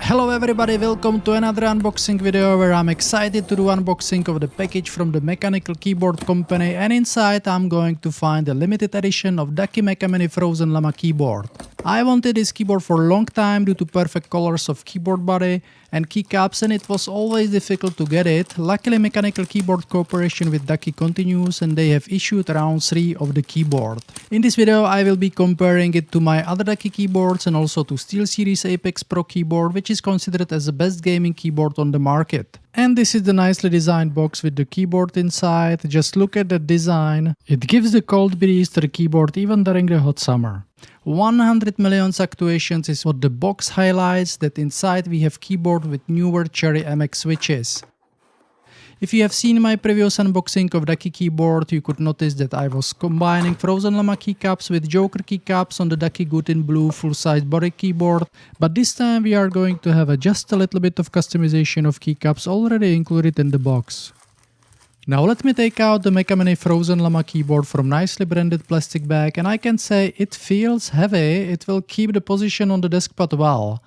Hello everybody, welcome to another unboxing video where I'm excited to do unboxing of the package from the Mechanical Keyboard Company, and inside I'm going to find a limited edition of Ducky Mecha Mini Frozen Llama keyboard. I wanted this keyboard for a long time due to perfect colors of keyboard body and keycaps, and it was always difficult to get it. Luckily Mechanical Keyboard cooperation with Ducky continues and they have issued round 3 of the keyboard. In this video I will be comparing it to my other Ducky keyboards and also to SteelSeries Apex Pro keyboard, which is considered as the best gaming keyboard on the market. And this is the nicely designed box with the keyboard inside. Just look at the design. It gives the cold breeze to the keyboard even during the hot summer. 100 million actuations is what the box highlights, that inside we have keyboard with newer Cherry MX switches. If you have seen my previous unboxing of Ducky keyboard, you could notice that I was combining Frozen Llama keycaps with Joker keycaps on the Ducky Good in Blue full-size body keyboard, but this time we are going to have just a little bit of customization of keycaps already included in the box. Now let me take out the Mecha Mini Frozen Llama keyboard from nicely branded plastic bag, and I can say it feels heavy. It will keep the position on the deskpad well.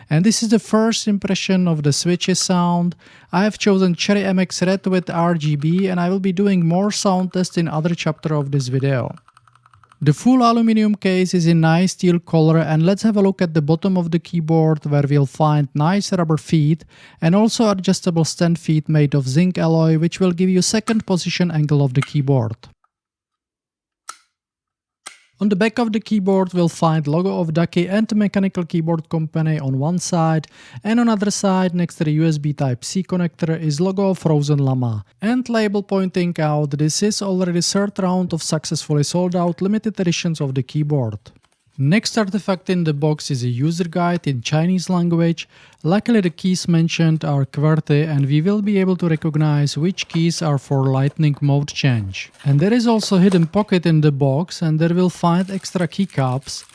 And this is the first impression of the switches sound. I have chosen Cherry MX Red with RGB, and I will be doing more sound tests in other chapter of this video. The full aluminum case is in nice steel color, and let's have a look at the bottom of the keyboard where we'll find nice rubber feet and also adjustable stand feet made of zinc alloy, which will give you second position angle of the keyboard. On the back of the keyboard we'll find logo of Ducky and the Mechanical Keyboard Company on one side, and on other side next to the USB Type-C connector is logo of Frozen Llama, and label pointing out this is already third round of successfully sold out limited editions of the keyboard. Next artifact in the box is a user guide in Chinese language. Luckily the keys mentioned are QWERTY, and we will be able to recognize which keys are for lightning mode change. And there is also a hidden pocket in the box, and there we'll find extra keycaps.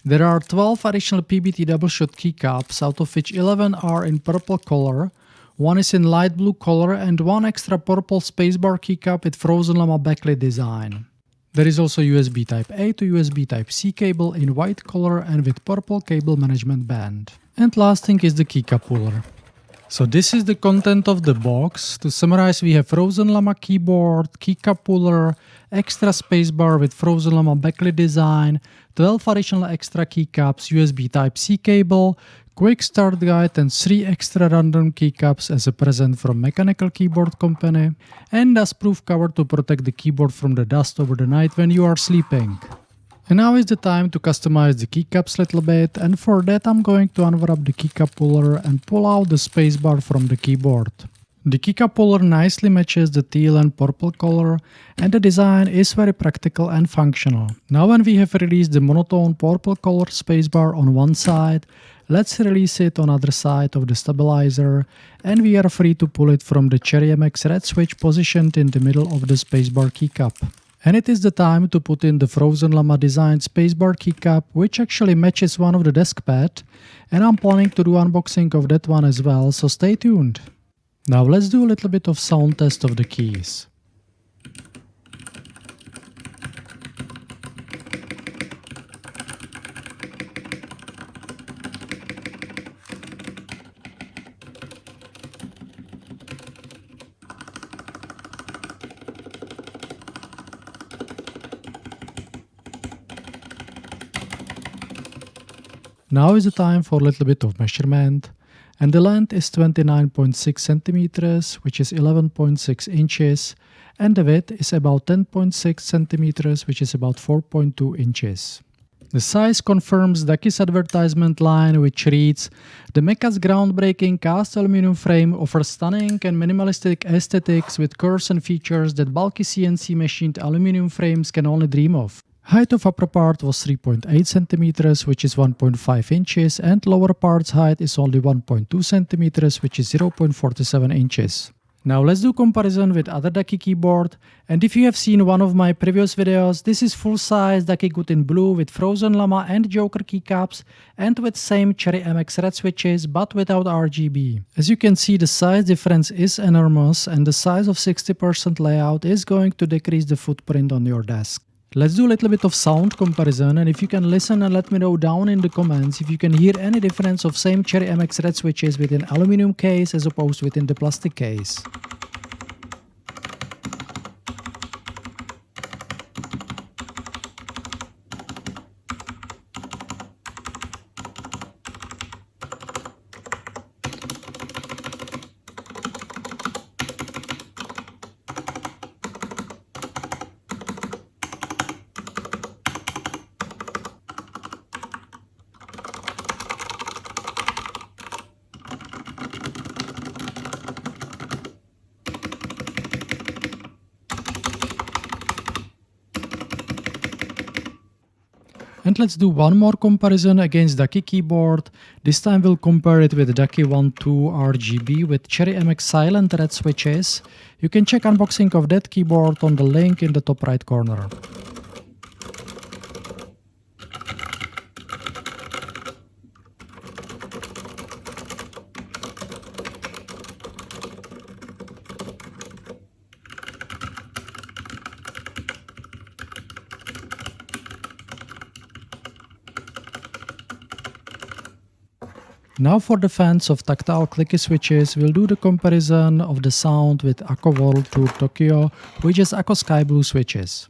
There are 12 additional PBT double shot keycaps, out of which 11 are in purple color, one is in light blue color, and one extra purple spacebar keycap with Frozen Llama backlit design. There is also USB Type-A to USB Type-C cable in white color and with purple cable management band. And last thing is the keycap puller. So this is the content of the box. To summarize, we have Frozen Llama keyboard, keycap puller, extra spacebar with Frozen Llama backlit design, 12 additional extra keycaps, USB Type-C cable, quick start guide, and 3 extra random keycaps as a present from Mechanical Keyboard Company, and dustproof cover to protect the keyboard from the dust over the night when you are sleeping. And now is the time to customize the keycaps a little bit, and for that I'm going to unwrap the keycap puller and pull out the spacebar from the keyboard. The keycap puller nicely matches the teal and purple color, and the design is very practical and functional. Now when we have released the monotone purple color spacebar on one side, let's release it on other side of the stabilizer, and we are free to pull it from the Cherry MX Red switch positioned in the middle of the spacebar keycap. And it is the time to put in the Frozen Llama designed spacebar keycap, which actually matches one of the deskpad, and I'm planning to do unboxing of that one as well, so stay tuned. Now let's do a little bit of sound test of the keys. Now is the time for a little bit of measurement, and the length is 29.6 centimeters, which is 11.6 inches, and the width is about 10.6 centimeters, which is about 4.2 inches. The size confirms Ducky's advertisement line, which reads, "The Mecha's groundbreaking cast aluminum frame offers stunning and minimalistic aesthetics with curves and features that bulky CNC machined aluminum frames can only dream of." Height of upper part was 3.8 centimeters, which is 1.5 inches, and lower part's height is only 1.2 centimeters, which is 0.47 inches. Now let's do comparison with other Ducky keyboard, and if you have seen one of my previous videos, this is full-size Ducky Good in Blue with Frozen Llama and Joker keycaps, and with same Cherry MX Red switches but without RGB. As you can see, the size difference is enormous, and the size of 60% layout is going to decrease the footprint on your desk. Let's do a little bit of sound comparison, and if you can listen and let me know down in the comments if you can hear any difference of same Cherry MX Red switches within aluminum case as opposed within the plastic case. And let's do one more comparison against Ducky keyboard. This time we'll compare it with Ducky 1.2 RGB with Cherry MX Silent Red switches. You can check unboxing of that keyboard on the link in the top right corner. Now for the fans of tactile clicky switches, we'll do the comparison of the sound with Akko World Tour Tokyo, which is Akko Sky Blue switches.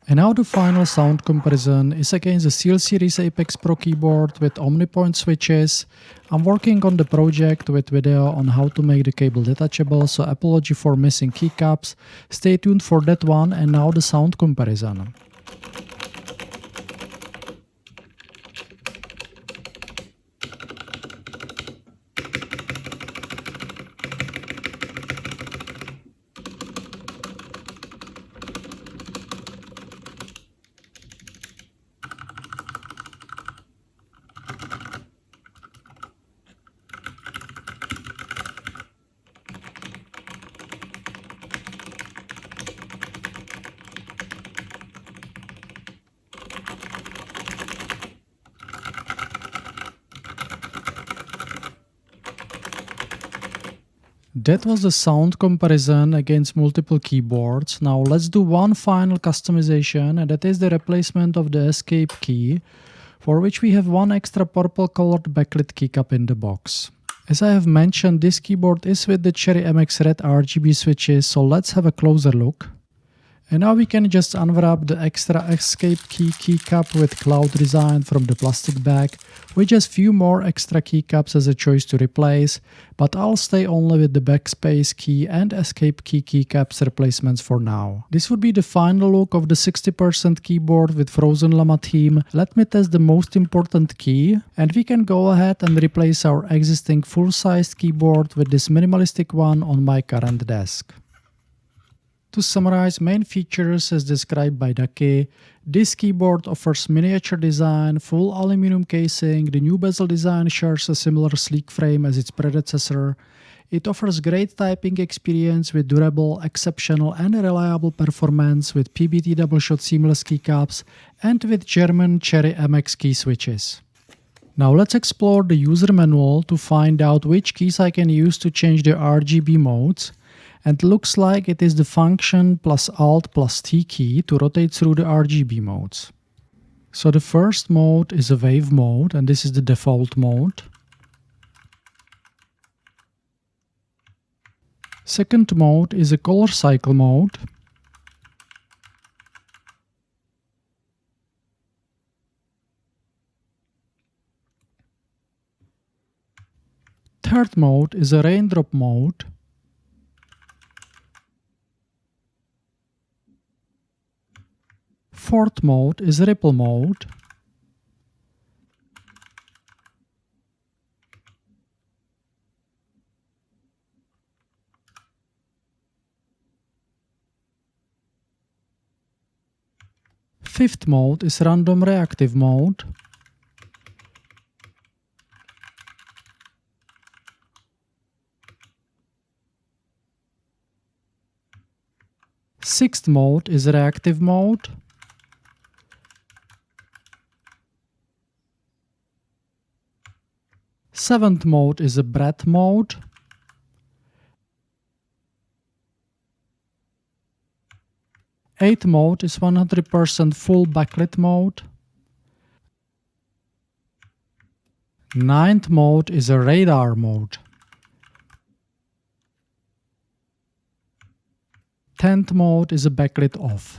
And now the final sound comparison is against the SteelSeries Apex Pro keyboard with OmniPoint switches. I'm working on the project with video on how to make the cable detachable, so apology for missing keycaps. Stay tuned for that one, and now the sound comparison. That was the sound comparison against multiple keyboards. Now let's do one final customization, and that is the replacement of the escape key, for which we have one extra purple colored backlit keycap in the box. As I have mentioned, this keyboard is with the Cherry MX Red RGB switches, so let's have a closer look. And now we can just unwrap the extra escape key keycap with cloud design from the plastic bag, with just few more extra keycaps as a choice to replace, but I'll stay only with the backspace key and escape key keycaps replacements for now. This would be the final look of the 60% keyboard with Frozen Llama theme. Let me test the most important key, and we can go ahead and replace our existing full-sized keyboard with this minimalistic one on my current desk. To summarize main features as described by Ducky, this keyboard offers miniature design, full aluminum casing, the new bezel design shares a similar sleek frame as its predecessor. It offers great typing experience with durable, exceptional and reliable performance with PBT double shot seamless keycaps and with German Cherry MX key switches. Now let's explore the user manual to find out which keys I can use to change the RGB modes. And looks like it is the Function plus Alt plus T key to rotate through the RGB modes. So the first mode is a wave mode, and this is the default mode. Second mode is a color cycle mode. Third mode is a raindrop mode. Fourth mode is ripple mode. Fifth mode is random reactive mode. Sixth mode is reactive mode. Seventh mode is a breadth mode. Eighth mode is 100% full backlit mode. Ninth mode is a radar mode. 10th mode is a backlit off.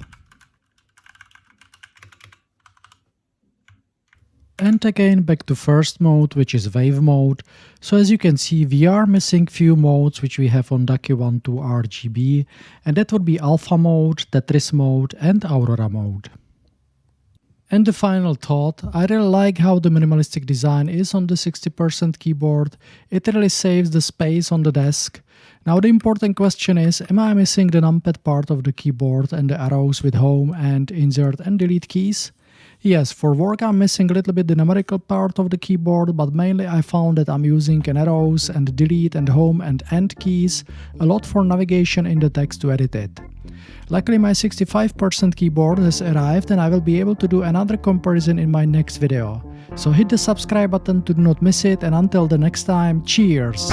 And again back to first mode, which is wave mode. So as you can see, we are missing few modes which we have on Ducky 1.2 RGB, and that would be alpha mode, Tetris mode and Aurora mode. And the final thought, I really like how the minimalistic design is on the 60% keyboard. It really saves the space on the desk. Now the important question is, am I missing the numpad part of the keyboard and the arrows with home and insert and delete keys? Yes, for work I'm missing a little bit the numerical part of the keyboard, but mainly I found that I'm using an arrows and delete and home and end keys a lot for navigation in the text to edit it. Luckily my 65% keyboard has arrived and I will be able to do another comparison in my next video. So hit the subscribe button to not miss it, and until the next time, cheers!